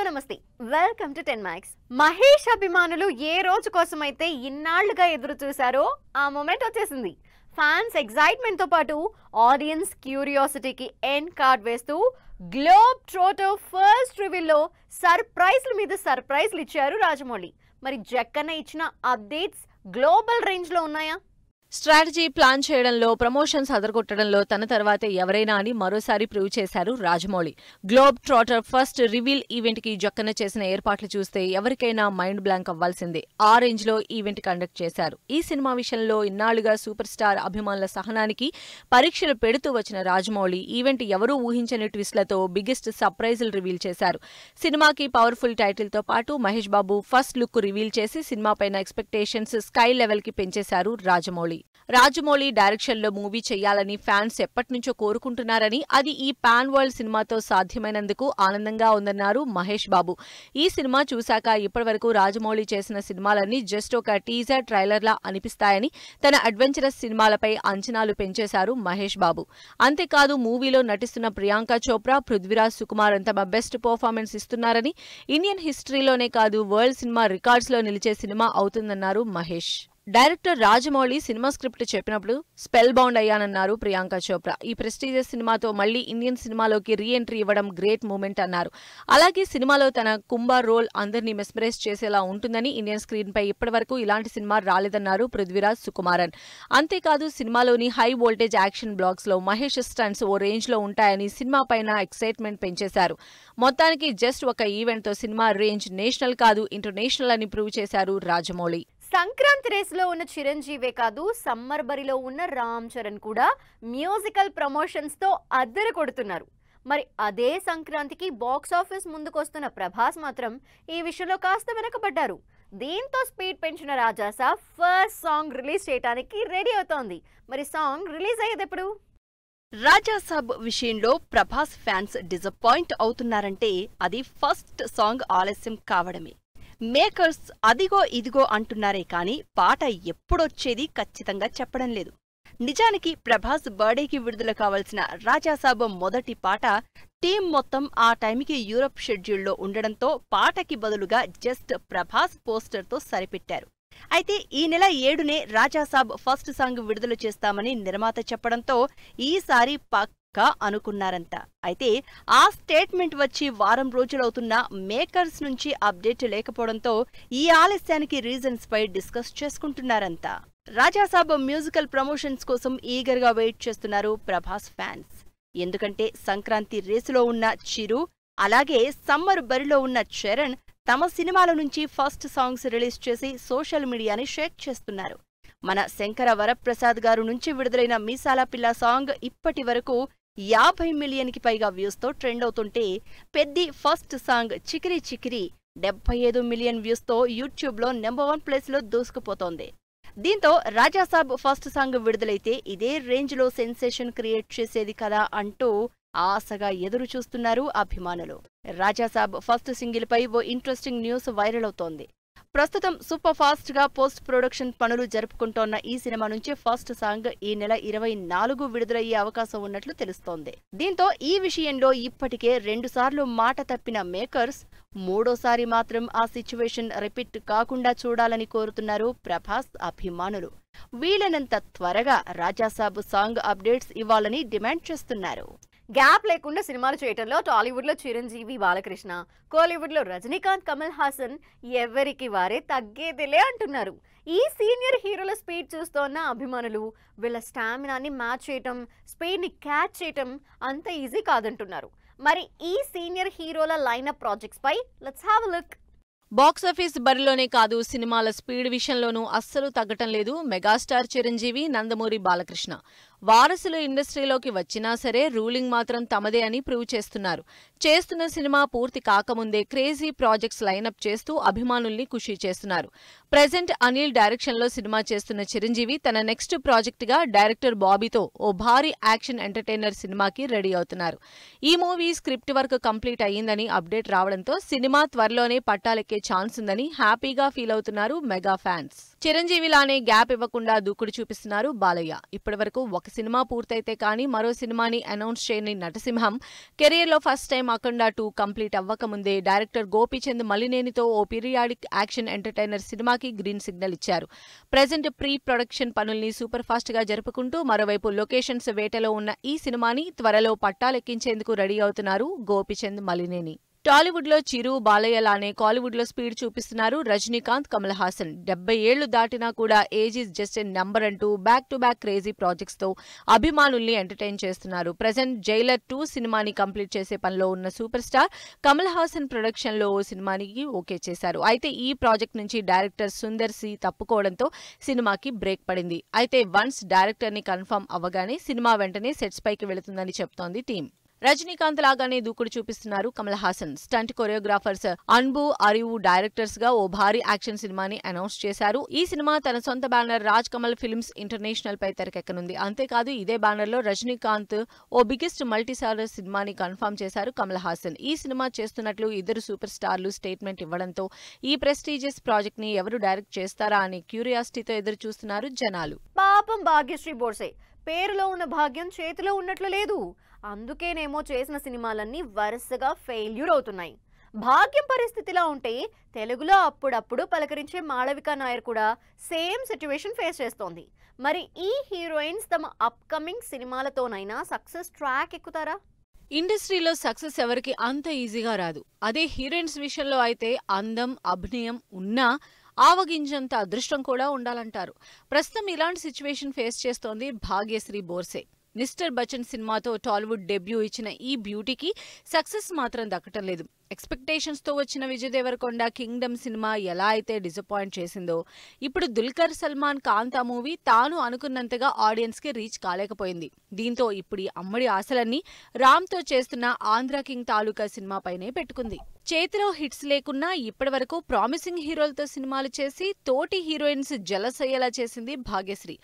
నమస్తే welcome to 10 max. Mahesh అభిమానులు ఏ రోజు కోసమైతే ఇన్నాళ్లుగా ఎదురు చూశారో ఆ మూమెంట్ వచ్చేసింది. ఫ్యాన్స్ ఎక్సైట్మెంట్ తో పాటు ఆడియన్స్ క్యూరియాసిటీకి ఎండ్ కార్డ్ వేస్తూ గ్లోబ్ ట్రోటర్ ఫస్ట్ రివీల్లో సర్ప్రైజ్ల మీద సర్ప్రైజ్లు ఇచ్చారు రాజమౌళి. మరి జక్కన్న ఇచ్చిన అప్డేట్స్ గ్లోబల్ రేంజ్ లో ఉన్నాయా? స్ట్రాటజీ ప్లాన్ చేయడంలో, ప్రమోషన్స్ అదరగొట్టడంలో తన తర్వాతే ఎవరైనా అని మరోసారి ప్రూవ్ చేశారు Rajamouli. Globe trotter first reveal event కి జక్కన్న చేసిన ఏర్పాట్లు చూస్తే ఎవరికైనా మైండ్ బ్లాంక్ అవ్వాల్సిందే. ఆ రేంజ్ లో ఈవెంట్ కండక్ట్ చేశారు. ఈ సినిమా విషయంలో ఇన్నాళ్లుగా సూపర్ స్టార్ అభిమానుల సహనానికి పరీక్షలు పెడుతూ వచ్చిన రాజమౌళి ఈవెంట్ ఎవరూ ఊహించని ట్విస్ట్లతో బిగ్గెస్ట్ సర్ప్రైజులు రివీల్ చేశారు. సినిమాకి పవర్ఫుల్ టైటిల్ తో పాటు Mahesh Babu first look reveal చేసి సినిమాపైన ఎక్స్పెక్టేషన్స్ స్కై లెవెల్ కి పెంచేశారు రాజమౌళి డైరెక్షన్ లో మూవీ చేయాలని ఫ్యాన్స్ ఎప్పటినుంచో కోరుకుంటున్నారని, అది ఈ పాన్ వరల్డ్ సినిమాతో సాధ్యమైనందుకు ఆనందంగా ఉందన్నారు మహేష్ బాబు. ఈ సినిమా చూశాక ఇప్పటివరకు రాజమౌళి చేసిన సినిమాలన్నీ జస్ట్ ఒక టీజర్ ట్రైలర్లా అనిపిస్తాయని తన అడ్వెంచరస్ సినిమాలపై అంచనాలు పెంచేశారు మహేష్ బాబు. అంతేకాదు మూవీలో నటిస్తున్న ప్రియాంక చోప్రా, పృథ్వీరాజ్ సుకుమార్ తమ బెస్ట్ పర్ఫార్మెన్స్ ఇస్తున్నారని, ఇండియన్ హిస్టరీలోనే కాదు వరల్డ్ సినిమా రికార్డ్స్ లో నిలిచే సినిమా అవుతుందన్నారు Mahesh. Director Rajamouli cinema script చెప్పినప్పుడు స్పెల్ బౌండ్ అయ్యానన్నారు ప్రియాంక చోప్రా. ఈ ప్రెస్టీజియస్ సినిమాతో మళ్లీ ఇండియన్ సినిమాలోకి రీ ఎంట్రీ ఇవ్వడం గ్రేట్ మూమెంట్ అన్నారు. అలాగే సినిమాలో తన కుంభార్ రోల్ అందరినీ మెస్మరైజ్ చేసేలా ఉంటుందని, ఇండియన్ స్క్రీన్ పై ఇప్పటివరకు ఇలాంటి సినిమా రాలేదన్నారు పృథ్వీరాజ్ సుకుమారన్. అంతేకాదు సినిమాలోని హై వోల్టేజ్ యాక్షన్ బ్లాక్స్ లో మహేష్ స్టంట్స్ ఓ రేంజ్ లో ఉంటాయని సినిమా పైన ఎక్సైట్మెంట్ పెంచేశారు. మొత్తానికి జస్ట్ ఒక ఈవెంట్ తో సినిమా రేంజ్ నేషనల్ కాదు ఇంటర్నేషనల్ అని ప్రూవ్ చేశారు రాజమౌళి. సంక్రాంతి రేసులో ఉన్న చిరంజీవే కాదు, సమ్మర్ బరిలో ఉన్న రామ్ చరణ్ కూడా మ్యూజికల్ ప్రమోషన్స్ తో అద్దెర కొడుతున్నారు. మరి అదే సంక్రాంతికి బాక్స్ ఆఫీస్ ముందుకొస్తున్న ప్రభాస్ మాత్రం ఈ విషయంలో కాస్త వెనకబడ్డారు. దీంతో స్పీడ్ పెంచిన రాజాసా ఫస్ట్ సాంగ్ రిలీజ్ చేయడానికి రెడీ అవుతోంది. మరి సాంగ్ రిలీజ్ అయ్యేది ఎప్పుడు? రాజాసాబ్ విషయంలో ప్రభాస్ ఫ్యాన్స్ డిసప్పాయింట్ అవుతున్నారంటే అది ఫస్ట్ సాంగ్ ఆలస్యం కావడమే. మేకర్స్ అదిగో ఇదిగో అంటున్నారే కాని పాట ఎప్పుడొచ్చేది ఖచ్చితంగా చెప్పడం లేదు. నిజానికి ప్రభాస్ బర్త్డేకి విడుదల కావలసిన రాజాసాబ్ మొదటి పాట టీం మొత్తం ఆ టైంకి యూరప్ షెడ్యూల్లో ఉండడంతో పాటకి బదులుగా జస్ట్ ప్రభాస్ పోస్టర్తో సరిపెట్టారు. అయితే ఈ నెల 7నే రాజాసాబ్ ఫస్ట్ సాంగ్ విడుదల చేస్తామని నిర్మాత చెప్పడంతో ఈసారి పక్కా అనుకున్నారంట. అయితే ఆ స్టేట్మెంట్ వచ్చి వారం రోజులవుతున్నా మేకర్స్ నుంచి అప్డేట్ లేకపోవడంతో ఈ ఆలస్యానికి రీజన్స్ పై డిస్కస్ చేసుకుంటున్నారంతా. రాజాసాబ్ మ్యూజికల్ ప్రమోషన్స్ కోసం ఈగర్గా వెయిట్ చేస్తున్నారు ప్రభాస్ ఫ్యాన్స్. ఎందుకంటే సంక్రాంతి రేసులో ఉన్న చిరు, అలాగే సమ్మర్ బరిలో ఉన్న చరణ్ తమ సినిమాల నుంచి ఫస్ట్ సాంగ్స్ రిలీజ్ చేసి సోషల్ మీడియాని షేక్ చేస్తున్నారు. మన శంకర వరప్రసాద్ గారు నుంచి విడుదలైన మీసాల పిల్ల సాంగ్ ఇప్పటి వరకు 50 మిలియన్కి పైగా వ్యూస్తో ట్రెండ్ అవుతుంటే, Peddi first song Chikiri Chikiri 75 million వ్యూస్తో యూట్యూబ్లో నెంబర్ 1 ప్లేస్లో దూసుకుపోతోంది. దీంతో రాజాసాబ్ ఫస్ట్ సాంగ్ విడుదలైతే ఇదే రేంజ్లో సెన్సేషన్ క్రియేట్ చేసేది కదా అంటూ ఆశగా ఎదురు చూస్తున్నారు అభిమానులు. రాజాసాబ్ ఫస్ట్ సింగిల్ పై ఓ ఇంట్రెస్టింగ్ న్యూస్ వైరల్ అవుతోంది. ప్రస్తుతం సూపర్ ఫాస్ట్ గా పోస్ట్ ప్రొడక్షన్ పనులు జరుపుకుంటోన్న ఈ సినిమా నుంచి ఫస్ట్ సాంగ్ ఈ నెల 24 విడుదలయ్యే అవకాశం ఉన్నట్లు తెలుస్తోంది. దీంతో ఈ విషయంలో ఇప్పటికే 2 సార్లు మాట తప్పిన మేకర్స్ మూడోసారి మాత్రం ఆ సిచ్యువేషన్ రిపీట్ కాకుండా చూడాలని కోరుతున్నారు ప్రభాస్ అభిమానులు. వీలైనంత త్వరగా రాజాసాబ్ సాంగ్ అప్డేట్స్ ఇవ్వాలని డిమాండ్ చేస్తున్నారు. గ్యాప్ లేకుండా సినిమాలు చేయటంలో టాలీవుడ్ లో చిరంజీవి, బాలకృష్ణ, కోలీవుడ్ లో రజనీకాంత్, కమల్ హాసన్ ఎవరికి వారే తగ్గేదిలే అంటున్నారు. ఈ సీనియర్ హీరోల స్పీడ్ చూస్తోన్న అభిమానులు వీళ్ళ స్టామినాని మ్యాచ్ చేయటం, స్పీడ్ ని క్యాచ్ చేయటం అంత ఈజీ కాదంటున్నారు. మరి ఈ సీనియర్ హీరోల లైనప్ ప్రాజెక్ట్స్ పై let's have a look. Box office బరిలోనే కాదు సినిమాల స్పీడ్ విషయంలోనూ అస్సలు తగ్గటం లేదు మెగాస్టార్ చిరంజీవి, నందమూరి బాలకృష్ణ. వారసులు ఇండస్ట్రీలోకి వచ్చినా సరే రూలింగ్ మాత్రం తమదే అని ప్రూవ్ చేస్తున్నారు. చేస్తున్న సినిమా పూర్తి కాకముందే క్రేజీ ప్రాజెక్ట్స్ లైనప్ చేస్తూ అభిమానుల్ని ఖుషీ చేస్తున్నారు. ప్రెజెంట్ అనిల్ డైరెక్షన్ లో సినిమా చేస్తున్న చిరంజీవి తన నెక్స్ట్ ప్రాజెక్ట్ గా డైరెక్టర్ బాబీతో ఓ భారీ యాక్షన్ ఎంటర్టైనర్ సినిమాకి రెడీ అవుతున్నారు. ఈ మూవీ స్క్రిప్ట్ వర్క్ కంప్లీట్ అయ్యిందని అప్డేట్ రావడంతో సినిమా త్వరలోనే పట్టాలెక్కే ఛాన్స్ ఉందని హ్యాపీగా ఫీల్ అవుతున్నారు మెగా ఫ్యాన్స్. చిరంజీవిలానే గ్యాప్ ఇవ్వకుండా దూకుడు చూపిస్తున్నారు బాలయ్య. ఇప్పటివరకు ఒక సినిమా పూర్తయితే కానీ మరో సినిమాని అనౌన్స్ చేయని నటసింహం కెరీర్లో ఫస్ట్ టైం అఖండ 2 కంప్లీట్ అవ్వకముందే డైరెక్టర్ గోపీచంద్ మలినేనితో ఓ పీరియాడిక్ యాక్షన్ ఎంటర్టైనర్ సినిమాకి గ్రీన్ సిగ్నల్ ఇచ్చారు. ప్రెజెంట్ ప్రీ ప్రొడక్షన్ పనుల్ని సూపర్ ఫాస్ట్ గా జరుపుకుంటూ మరోవైపు లొకేషన్స్ వేటలో ఉన్న ఈ సినిమాని త్వరలో పట్టాలెక్కించేందుకు రెడీ అవుతున్నారు గోపీచంద్ మలినేని. టాలీవుడ్ లో చిరు, బాలయ్యలానే కాలీవుడ్ లో స్పీడ్ చూపిస్తున్నారు రజనీకాంత్, కమల్ హాసన్. 70 ఏళ్లు దాటినా కూడా age is just a number అంటూ back to back crazy projects తో అభిమానుల్ని ఎంటర్టైన్ చేస్తున్నారు. ప్రెజెంట్ జైలర్ 2 సినిమాని కంప్లీట్ చేసే పనిలో ఉన్న super star Kamal Haasan production లో ఓ సినిమానికి ఓకే చేశారు. అయితే ఈ ప్రాజెక్ట్ నుంచి డైరెక్టర్ సుందర్ సి తప్పుకోవడంతో సినిమాకి బ్రేక్ పడింది. అయితే వన్స్ డైరెక్టర్ ని కన్ఫర్మ్ అవ్వగానే సినిమా వెంటనే సెట్స్ పైకి వెళుతుందని చెప్తోంది టీం. రజనీకాంత్ లాగానే దూకుడు చూపిస్తున్నారు Kamal Haasan. Stunt choreographers Anbu, Arivu directors గా ఓ భారీ యాక్షన్ సినిమాని అనౌన్స్ చేశారు. ఈ సినిమా తన సొంత banner Raj Kamal films international పై తెరకెక్కనుంది. అంతేకాదు ఇదే బ్యానర్ లో రజనీకాంత్ ఓ బిగ్గెస్ట్ మల్టీస్టారర్ సినిమాని కన్ఫర్మ్ చేశారు కమల్ హాసన్. ఈ సినిమా చేస్తున్నట్లు ఇద్దరు సూపర్ స్టార్లు స్టేట్మెంట్ ఇవ్వడంతో ఈ ప్రెస్టీజియస్ ప్రాజెక్ట్ ని ఎవరు డైరెక్ట్ చేస్తారా అని క్యూరియాసిటీతో ఎదురు చూస్తున్నారు జనాలు. పాపం భాగ్యశ్రీ బోర్సే పేరులో ఉన్న భాగ్యం చేతిలో ఉన్నట్లు లేదు. అందుకేనేమో చేసిన సినిమాలన్నీ వరుసగా ఫెయిల్యూర్ అవుతున్నాయి. భాగ్యం పరిస్థితిలా ఉంటే తెలుగులో అప్పుడప్పుడు పలకరించే మాళవిక నాయర్ కూడా సేమ్ సిచ్యువేషన్ ఫేస్ చేస్తోంది. మరి ఈ హీరోయిన్స్ తమ అప్కమింగ్ సినిమాలతోనైనా సక్సెస్ ట్రాక్ ఎక్కుతారా? ఇండస్ట్రీలో సక్సెస్ ఎవరికి అంత ఈజీగా రాదు. అదే హీరోయిన్స్ విషయంలో అయితే అందం, అభినయం ఉన్నా ఆవగింజంత అదృష్టం కూడా ఉండాలంటారు. ప్రస్తుతం ఇలాంటి సిచ్యువేషన్ ఫేస్ చేస్తోంది భాగ్యశ్రీ బోర్సే. మిస్టర్ బచ్చన్ సినిమాతో టాలీవుడ్ డెబ్యూ ఇచ్చిన ఈ బ్యూటీకి సక్సెస్ మాత్రం దక్కటం లేదు. ఎక్స్పెక్టేషన్స్ తో వచ్చిన విజయ్ దేవరకొండ కింగ్డమ్ సినిమా ఎలా అయితే డిసప్పాయింట్ చేసిందో, ఇప్పుడు దుల్కర్ సల్మాన్ కాంతా మూవీ తాను అనుకున్నంతగా ఆడియన్స్ కి రీచ్ కాలేకపోయింది. దీంతో ఇప్పుడు ఈ అమ్మడి ఆశలన్నీ రామ్ తో చేస్తున్న ఆంధ్ర కింగ్ తాలూకా సినిమా పైనే పెట్టుకుంది. చేతిలో హిట్స్ లేకున్నా ఇప్పటి వరకు ప్రామిసింగ్ హీరోలతో సినిమాలు చేసి తోటి హీరోయిన్స్ జలస్ అయ్యేలా చేసింది భాగ్యశ్రీ.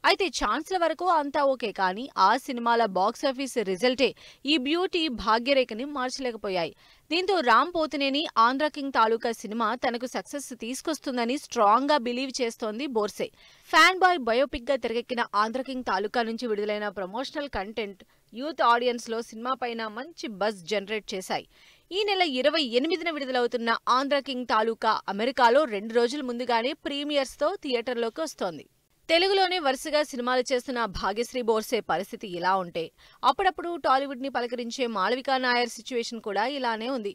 అయితే ఛాన్స్ల వరకు అంతా ఓకే, కానీ ఆ సినిమాల బాక్సాఫీస్ రిజల్టే ఈ బ్యూటీ భాగ్యరేఖని మార్చలేకపోయాయి. దీంతో రామ్ పోతినేని ఆంధ్ర కింగ్ తాలూకా సినిమా తనకు సక్సెస్ తీసుకొస్తుందని స్ట్రాంగ్ గా బిలీవ్ చేస్తోంది బోర్సే. ఫ్యాన్ బాయ్ బయోపిక్ గా తెరకెక్కిన ఆంధ్ర కింగ్ తాలూకా నుంచి విడుదలైన ప్రమోషనల్ కంటెంట్ యూత్ ఆడియన్స్ లో సినిమా పైన మంచి బజ్ జనరేట్ చేశాయి. ఈ నెల 28న విడుదలవుతున్న ఆంధ్ర కింగ్ తాలూకా అమెరికాలో 2 రోజుల ముందుగానే ప్రీమియర్స్ తో థియేటర్లోకి వస్తోంది. తెలుగులోనే వరుసగా సినిమాలు చేస్తున్న భాగ్యశ్రీ బోర్సే పరిస్థితి ఇలా ఉంటే, అప్పుడప్పుడు టాలీవుడ్ ని పలకరించే మాళవికా నాయర్ సిచ్యువేషన్ కూడా ఇలానే ఉంది.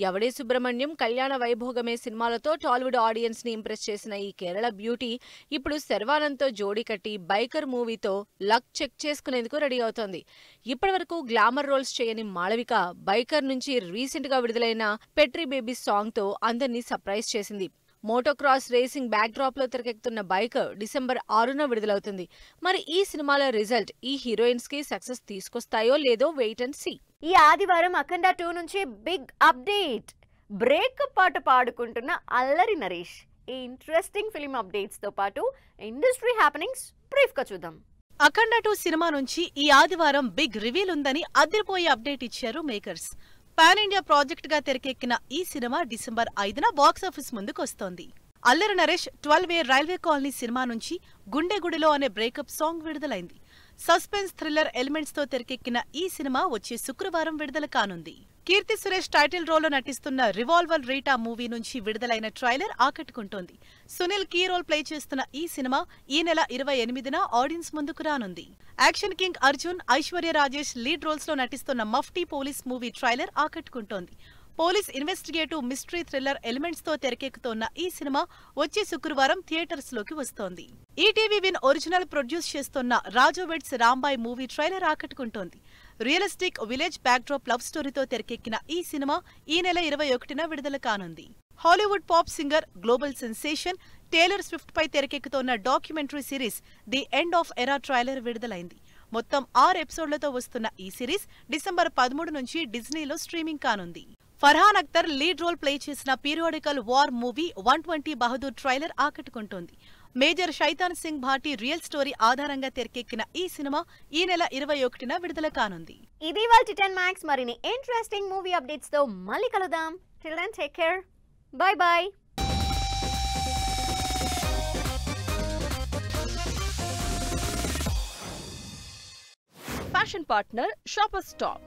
ఎవడే సుబ్రహ్మణ్యం, కళ్యాణ వైభోగమే సినిమాలతో టాలీవుడ్ ఆడియన్స్ ని ఇంప్రెస్ చేసిన ఈ కేరళ బ్యూటీ ఇప్పుడు శర్వానంద్తో జోడీ కట్టి బైకర్ మూవీతో లక్ చెక్ చేసుకునేందుకు రెడీ అవుతోంది. ఇప్పటివరకు గ్లామర్ రోల్స్ చేయని మాళవిక బైకర్ నుంచి రీసెంట్ గా విడుదలైన పెట్రీ బేబీ సాంగ్ తో అందరినీ సర్ప్రైజ్ చేసింది. మోటోక్రాస్ రేసింగ్ బ్యాక్ డ్రాప్ లో తెరకెక్కుతున్న బైకర్ డిసెంబర్ 6న విడుదలవుతుంది. మరి ఈ సినిమాల రిజల్ట్ ఈ హీరోయిన్స్ కి సక్సెస్ తీసుకొస్తాయో లేదో వెయిట్ అండ్ సీ. ఈ ఆదివారం అఖండ 2 నుంచి బిగ్ అప్డేట్. బ్రేకప్ పాట పాడుకుంటున్న అల్లరి నరేష్. ఈ ఇంట్రెస్టింగ్ ఫిల్మ్ అప్డేట్స్ తో పాటు ఇండస్ట్రీ హ్యాపెనింగ్స్ బ్రీఫ్ గా చూద్దాం. అఖండ 2 సినిమా నుంచి ఈ ఆదివారం బిగ్ రివీల్ ఉందని అదిరిపోయే అప్డేట్ ఇచ్చారు మేకర్స్. పాన్ ఇండియా ప్రాజెక్ట్ గా తెరకెక్కిన ఈ సినిమా డిసెంబర్ 5న బాక్సాఫీస్ ముందుకు వస్తోంది. Allari Naresh 12 railway colony cinema నుంచి గుండె గుడిలో అనే బ్రేకప్ సాంగ్ విడుదలైంది. సస్పెన్స్ థ్రిల్లర్ ఎలిమెంట్స్ తో తెరకెక్కిన ఈ సినిమా వచ్చే శుక్రవారం విడుదల కానుంది. కీర్తి సురేష్ టైటిల్ రోల్ లో నటిస్తున్న రివాల్వర్ రీటా మూవీ నుంచి విడుదలైన ట్రైలర్ ఆకట్టుకుంటోంది. సునీల్ కీ రోల్ ప్లే చేస్తున్న ఈ సినిమా ఈ నెల 28న ఆడియన్స్ ముందుకు రానుంది. Action king Arjun, Aishwarya Rajesh lead roles లో నటిస్తున్న మఫ్టీ పోలీస్ మూవీ ట్రైలర్ ఆకట్టుకుంటోంది. Police investigative mystery thriller elements తో తెరకెక్కుతోన్న ఈ సినిమా వచ్చే శుక్రవారం థియేటర్స్ లోకి వస్తోంది. ఈటీవీ విన్ ఒరిజినల్ ప్రొడ్యూస్ చేస్తున్న Raju weds Rambai movie trailer ఆకట్టుకుంటోంది. రియలిస్టిక్ విలేజ్ బ్యాక్డ్రాప్ లవ్ స్టోరీతో తెరకెక్కిన ఈ సినిమా ఈ నెల 21న విడుదల కానుంది. Hollywood pop singer, global sensation Taylor Swift పై తెరకెక్కుతోన్న documentary series the end of era trailer విడుదలైంది. మొత్తం 6 ఎపిసోడ్లతో వస్తున్న ఈ సిరీస్ డిసెంబర్ 13 నుంచి డిజ్నీలో స్ట్రీమింగ్ కానుంది. Farhan Akhtar lead role play చేసిన periodical war movie 120 Bahadur trailer ఆకట్టుకుంటోంది. Major Shaitan Singh Bhati real story ఆధారంగా తెరకెక్కిన ఈ సినిమా ఈ నెల 21న విడుదల కానుంది. ఇది వాల్టి 10 మ్యాక్స్. మరిన్ని ఇంట్రెస్టింగ్ మూవీ అప్డేట్స్ తో మళ్ళీ కలుద్దాం. Till then take care. Bye bye. Fashion partner Shopper stop.